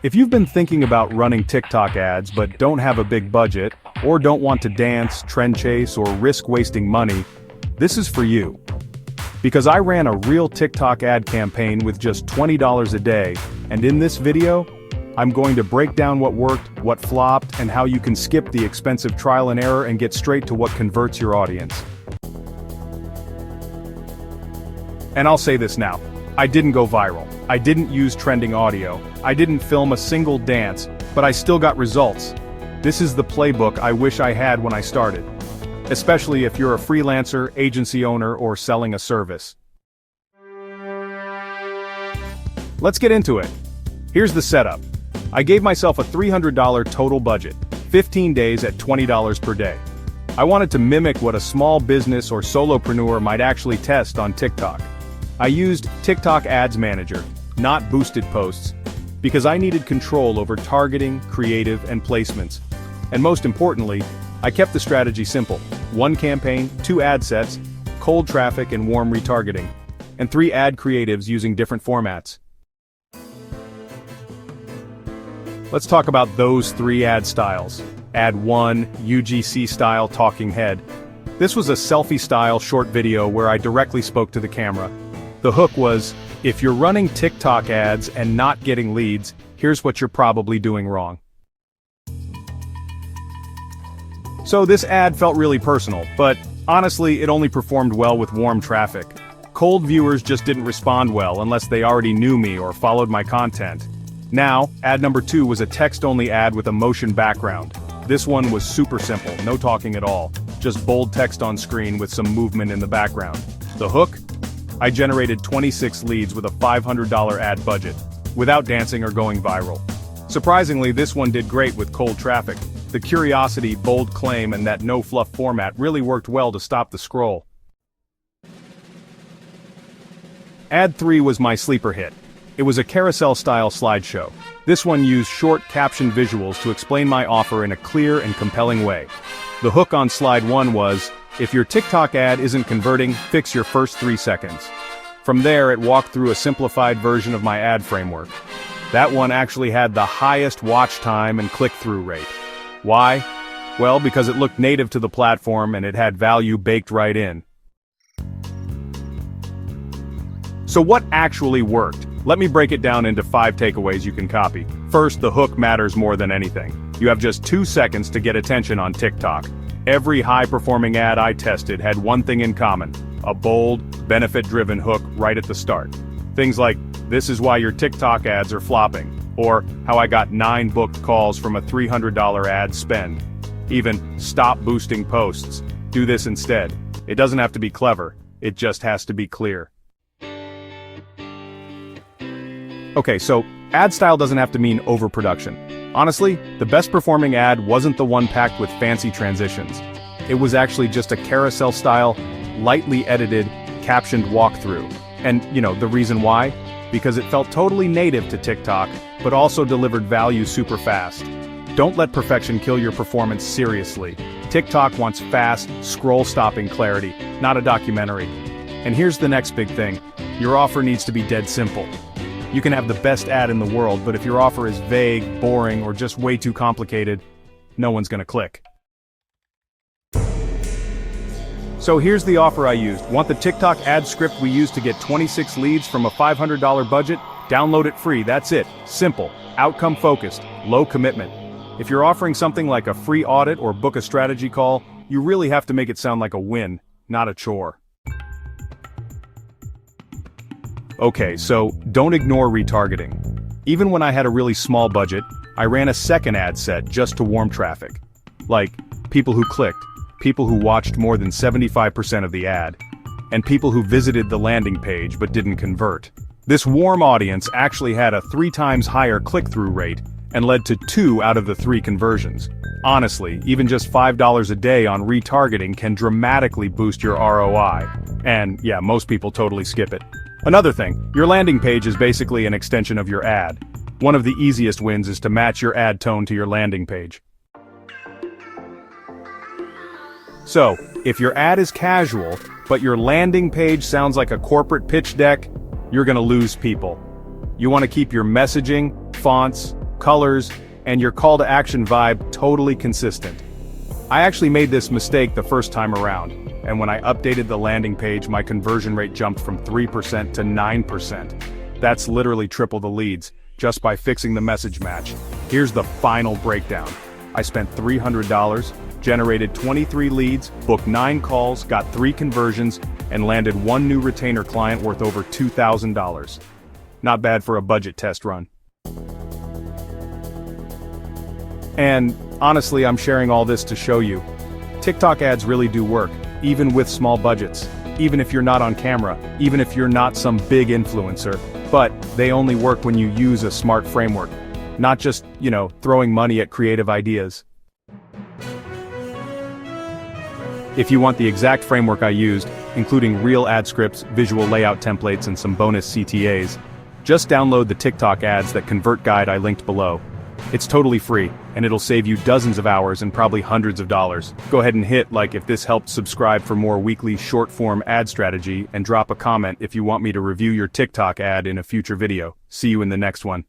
If you've been thinking about running TikTok ads but don't have a big budget, or don't want to dance, trend chase, or risk wasting money, this is for you. Because I ran a real TikTok ad campaign with just $20 a day, and in this video, I'm going to break down what worked, what flopped, and how you can skip the expensive trial and error and get straight to what converts your audience. And I'll say this now. I didn't go viral. I didn't use trending audio. I didn't film a single dance, but I still got results. This is the playbook I wish I had when I started. Especially if you're a freelancer, agency owner, or selling a service. Let's get into it. Here's the setup. I gave myself a $300 total budget, 15 days at $20 per day. I wanted to mimic what a small business or solopreneur might actually test on TikTok. I used TikTok Ads Manager, not boosted posts, because I needed control over targeting, creative, and placements. And most importantly, I kept the strategy simple. 1 campaign, 2 ad sets, cold traffic and warm retargeting, and 3 ad creatives using different formats. Let's talk about those 3 ad styles. Ad 1, UGC style talking head. This was a selfie-style short video where I directly spoke to the camera. The hook was, if you're running TikTok ads and not getting leads, here's what you're probably doing wrong. So this ad felt really personal, but honestly, it only performed well with warm traffic. Cold viewers just didn't respond well unless they already knew me or followed my content. Now, ad number 2 was a text-only ad with a motion background. This one was super simple, no talking at all, just bold text on screen with some movement in the background. The hook? I generated 26 leads with a $500 ad budget, without dancing or going viral. Surprisingly, this one did great with cold traffic. The curiosity, bold claim, and that no-fluff format really worked well to stop the scroll. Ad 3 was my sleeper hit. It was a carousel-style slideshow. This one used short caption visuals to explain my offer in a clear and compelling way. The hook on slide 1 was, if your TikTok ad isn't converting, fix your first 3 seconds. From there, it walked through a simplified version of my ad framework. That one actually had the highest watch time and click-through rate. Why? Well, because it looked native to the platform and it had value baked right in. So what actually worked? Let me break it down into 5 takeaways you can copy. First, the hook matters more than anything. You have just 2 seconds to get attention on TikTok. Every high-performing ad I tested had one thing in common: a bold, benefit-driven hook right at the start. Things like, this is why your TikTok ads are flopping, or how I got 9 booked calls from a $300 ad spend. Even, stop boosting posts. Do this instead. It doesn't have to be clever, it just has to be clear. Okay, so ad style doesn't have to mean overproduction. Honestly, the best performing ad wasn't the one packed with fancy transitions. It was actually just a carousel-style, lightly edited, captioned walkthrough. And, the reason why? Because it felt totally native to TikTok, but also delivered value super fast. Don't let perfection kill your performance seriously. TikTok wants fast, scroll-stopping clarity, not a documentary. And here's the next big thing. Your offer needs to be dead simple. You can have the best ad in the world, but if your offer is vague, boring, or just way too complicated, no one's gonna click. So here's the offer I used. Want the TikTok ad script we used to get 26 leads from a $500 budget? Download it free, that's it. Simple, outcome focused, low commitment. If you're offering something like a free audit or book a strategy call, you really have to make it sound like a win, not a chore. Okay, so don't ignore retargeting. Even when I had a really small budget, I ran a second ad set just to warm traffic. Like, people who clicked, people who watched more than 75% of the ad, and people who visited the landing page but didn't convert. This warm audience actually had a 3 times higher click-through rate and led to 2 out of the 3 conversions. Honestly, even just $5 a day on retargeting can dramatically boost your ROI. And yeah, most people totally skip it. Another thing, your landing page is basically an extension of your ad. One of the easiest wins is to match your ad tone to your landing page. So, if your ad is casual, but your landing page sounds like a corporate pitch deck, you're gonna lose people. You want to keep your messaging, fonts, colors, and your call to action vibe totally consistent. I actually made this mistake the first time around, and when I updated the landing page, my conversion rate jumped from 3% to 9%. That's literally triple the leads, just by fixing the message match. Here's the final breakdown. I spent $300, generated 23 leads, booked 9 calls, got 3 conversions, and landed 1 new retainer client worth over $2,000. Not bad for a budget test run. And honestly, I'm sharing all this to show you. TikTok ads really do work, even with small budgets. Even if you're not on camera, even if you're not some big influencer, but they only work when you use a smart framework. Not just, throwing money at creative ideas. If you want the exact framework I used, including real ad scripts, visual layout templates, and some bonus CTAs, just download the TikTok ads that convert guide I linked below. It's totally free, and it'll save you dozens of hours and probably hundreds of dollars. Go ahead and hit like if this helped, subscribe for more weekly short-form ad strategy, and drop a comment if you want me to review your TikTok ad in a future video. See you in the next one.